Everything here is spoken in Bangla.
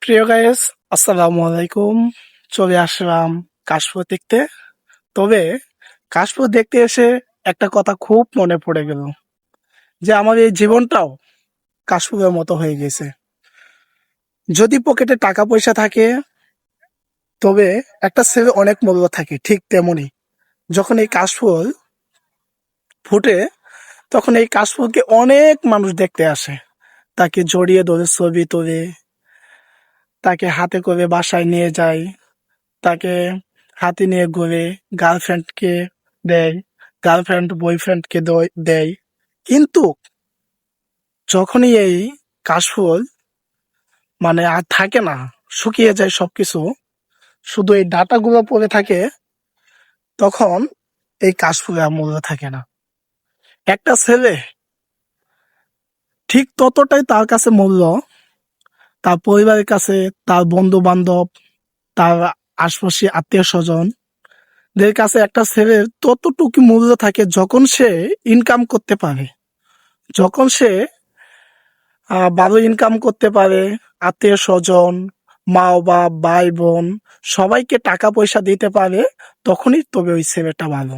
প্রিয় গাইস, আসসালামু আলাইকুম। চলে আসলাম কাশফুল দেখতে। তবে কাশফুল দেখতে এসে একটা কথা খুব মনে পড়ে গেল, যে আমার এই জীবনটাও কাশফুলের মতো হয়ে গেছে। যদি পকেটে টাকা পয়সা থাকে, তবে একটা ছেলে অনেক মূল্য থাকে। ঠিক তেমনি যখন এই কাশফুল ফুটে, তখন এই কাশফুলকে অনেক মানুষ দেখতে আসে, তাকে জড়িয়ে ধরে ছবি তোলে, তাকে হাতে করে বাসায় নিয়ে যায়, তাকে হাতে নিয়ে ঘুরে, গার্লফ্রেন্ডকে দেয়, গার্লফ্রেন্ড বয়ফ্রেন্ডকে দেয়। কিন্তু যখনই এই কাশফুল আর থাকে না, শুকিয়ে যায় সবকিছু, শুধু এই ডাটাগুলো পড়ে থাকে, তখন এই কাশফুলের মূল্য থাকে না। একটা ছেলে ঠিক ততটাই তার কাছে মূল্য, তার পরিবারের কাছে, তার বন্ধু বান্ধব, তার আশপাশে আত্মীয় স্বজন দের কাছে একটা ছেলের ততটুকু মূল্য থাকে যখন সে ইনকাম করতে পারে, যখন সে ভালো ইনকাম করতে পারে, আত্মীয় স্বজন, মা বাবা, ভাই বোন সবাইকে টাকা পয়সা দিতে পারে, তখনই তবে ওই ছেলেটা ভালো।